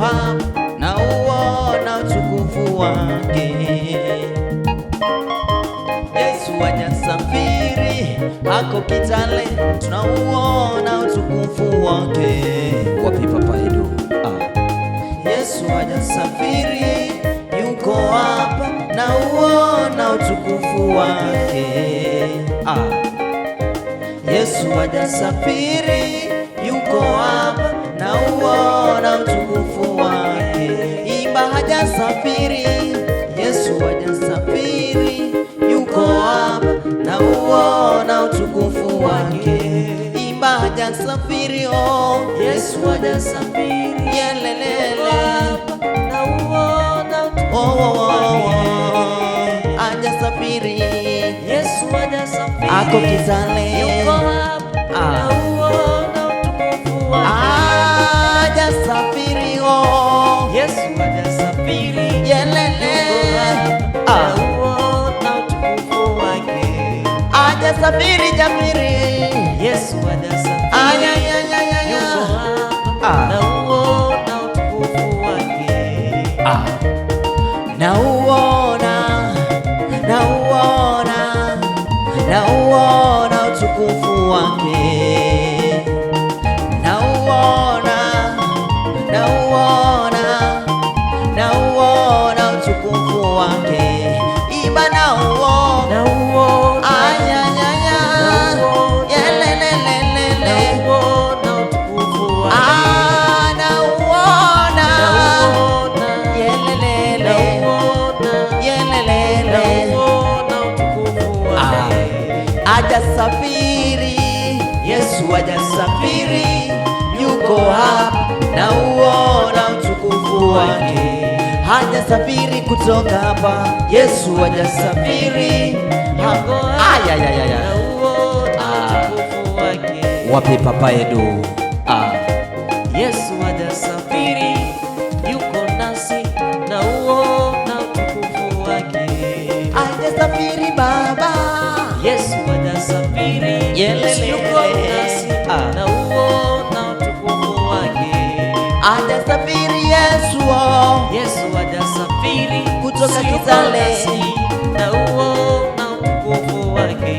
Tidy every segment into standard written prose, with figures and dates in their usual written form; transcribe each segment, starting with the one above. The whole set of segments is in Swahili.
hapa na uona utukufu wake. Yesu hajasafiri, ako Kitale, tunauona utukufu wake. Wapi Papa Edu? Yesu hajasafiri, yuko hapa na uona utukufu wake. Yesu hajasafiri, yuko hapa na uona utukufu wake. Imba hajasafiri, Yesu hajasafiri, yuko hapa na uona utukufu wake. Imba hajasafiri, oh Yesu hajasafiri, yelelele na uona utukufu wake. Hajasafiri, Yesu hajasafiri, ako Kitale, yuko hapa na uona utukufu wake. Hajasafiri, oh Yesu hajasafiri, yelele na uona utukufu wake. Hajasafiri Jafiri, Yesu hajasafiri, yuko hapa na uona utukufu wake. Nauona utukufu wake. Nauona utukufu wake. Iba nauona ayayaya yelelelelele utukufu wake. Nauona yelelele utukufu wake. Hajasafiri, Yesu hajasafiri, yuko hapa na uona utukufu wake. Hajasafiri kutoka hapa, Yesu hajasafiri, yuko hapa na uona utukufu wake. Wapi Papa Edu? Yesu hajasafiri, yuko nasi na uona utukufu wake. Hajasafiri Baba, Yesu hajasafiri, yuko nasi na uona utukufu wake. Hajasafiri Yesu, oh Yesu hajasafiri kutoka Kitale na uona utukufu wake.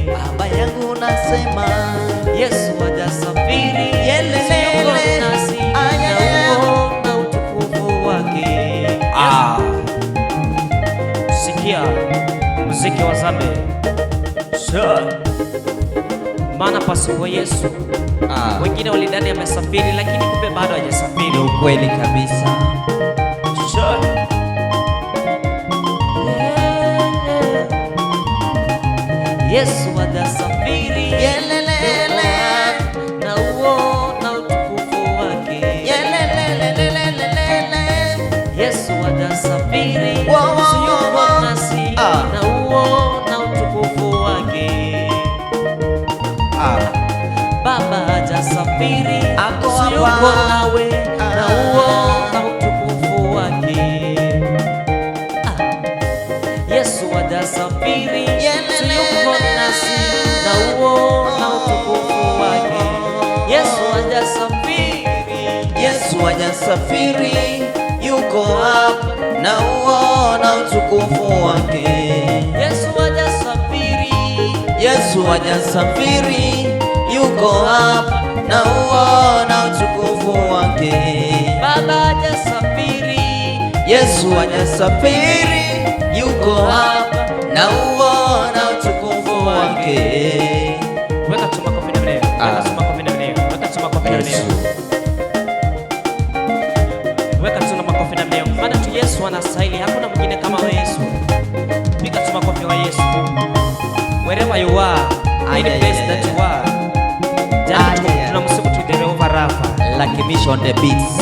Baba yangu nasema Yesu hajasafiri, yuko nasi na uona utukufu wake. Sikia muziki wa Zambe. Maana pasipo Yesu wengine walidhani amesafiri, lakini kumbe bado hajasafiri. Ukweli kabisa. Yesu hajasafiri, yelelele na uona utukufu wake. Yelelelelelele, Yesu hajasafiri, yuko nasi na uona utukufu wake. Baba hajasafiri, yuko nawe na uona utukufu wake. Yesu hajasafiri, yuko nasi na uona utukufu wake. Yesu hajasafiri, yuko hapa na uona utukufu wake. Yesu hajasafiri, yuko hapa na uona utukufu wake. Baba hajasafiri, Yesu hajasafiri, yuko hapa na uona utukufu wake. Weka tu makofi na mleo. Weka tu makofi na mleo. Weka tu makofi na mleo. Weka tu makofi na mleo. Maana tu Yesu anastahili, hakuna mwingine kama Yesu. Piga tu makofi wa Yesu. Wherever you are, in the place that you are. Jana tunamsifu tu Jehova Rafa. Like mission on the beats.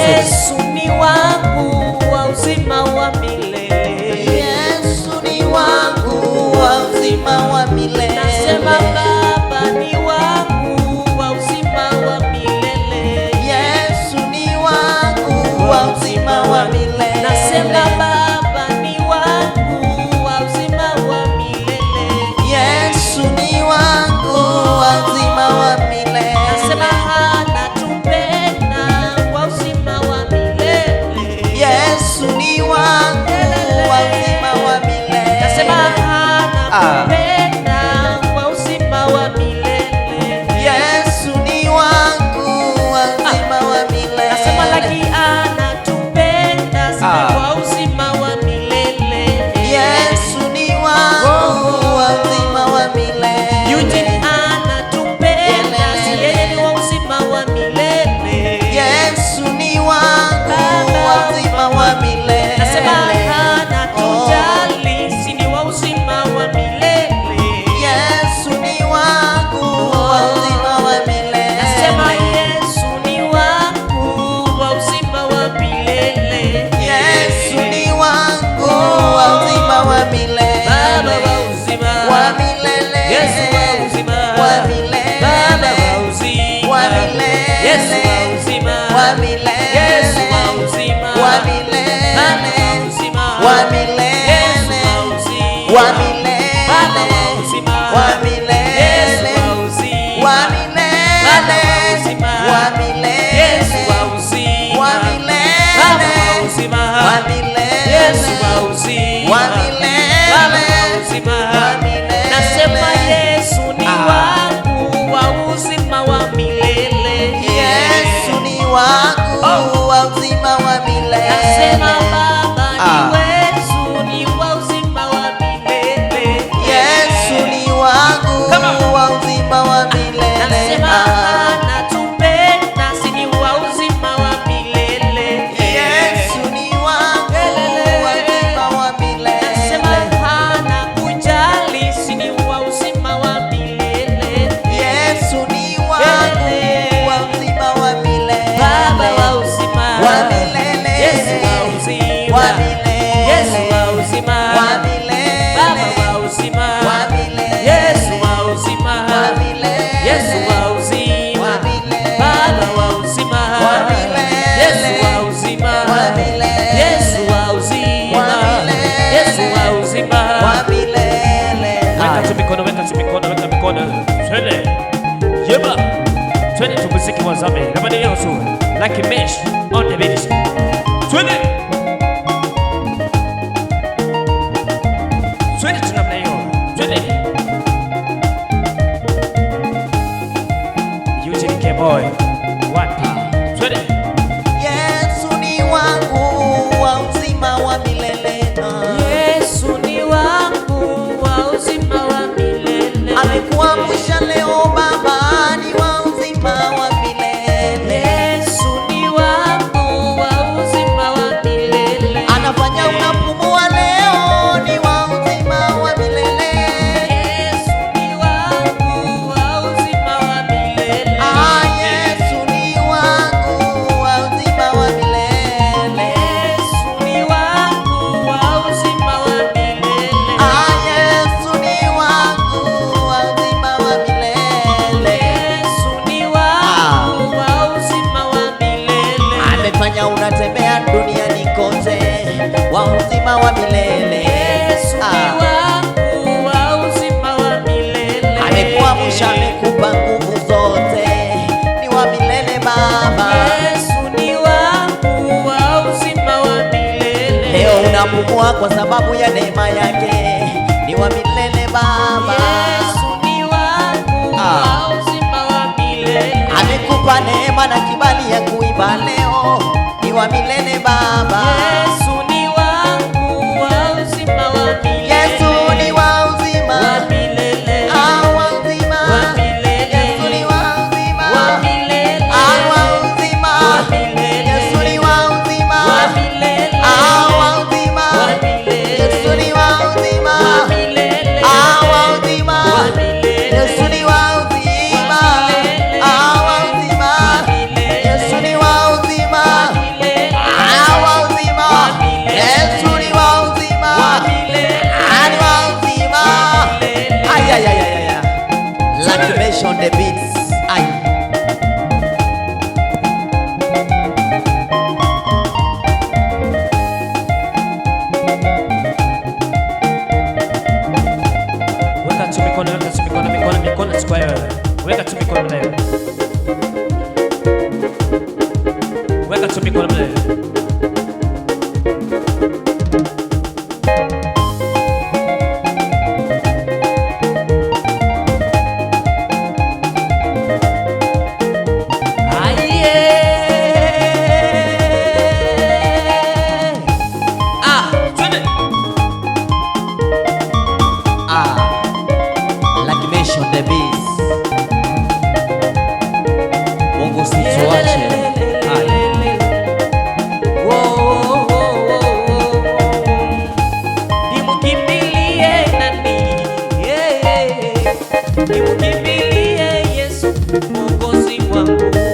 Yesu ni wangu wa uzima wa milele. Yesu ni wangu wa uzima wa milele. Nasema Baba ni wangu wa uzima wa milele. Yesu ni wangu wa uzima wa milele. Nasema Baba ni wangu wa uzima wa milele. Yesu ni wangu wa uzima wa milele. Nasema Twende tumuziki wa zamani. Nabadi yosu. Like a mesh on the beat. Twende. Twende tunamna hiyo. Twende. Eugene K-Boy. Wapi? Twende. Yesu ni wangu wa uzima wa milele. Yesu ni wangu wa uzima wa milele. Amekuamsha leo Baba, ni wa uzima wa milele. Yesu ni wangu wa uzima wa milele. Anafanya unapumua leo, ni wa uzima wa milele. Yesu ni wangu wa uzima wa milele. Yesu ni wangu wa uzima wa milele. Yesu ni wangu wa uzima wa milele. Yesu ni wangu wa uzima wa milele. Yesu ni wangu wa uzima wa milele. Amefanya unatembea duniani kote, wa uzima wa milele. Yesu ni wangu wa uzima wa milele. Amekuamsha, amekupa nguvu zote, ni wa milele Baba. Yesu ni wangu wa uzima wa milele. Leo unapumua kwa sababu ya neema yake, ni wa milele Baba. Yesu ni wangu wa uzima wa milele. Amekupa neema na kibali ya kuimba leo, ni wa milele Baba. Yesu ni wangu wa uzima wa milele. Yesu ni wa uzima wa milele. wa uzima Wa milele. Yesu ni wa uzima Wa milele. wa uzima Wa milele. Yesu ni wa uzima Wa milele. wa uzima Wa milele. Yesu ni wa uzima Wa milele. wa uzima Wa milele. Yesu ni wa uzima wa uzima Yesu ni wa uzima wa uzima Yesu ni wa uzima ani wa uzima. Ay ay ay ay ay. Like a mesh on the beats. Ay. Weka tu mikono, weka tu mikono, mikono square. Weka tu mikono leo. Weka tu mikono leo. Twende. Like a mesh on the beats. Mungu situache. Ay. Nimukimbilie nani? Nimukimbilie Yesu Mwokozi wangu.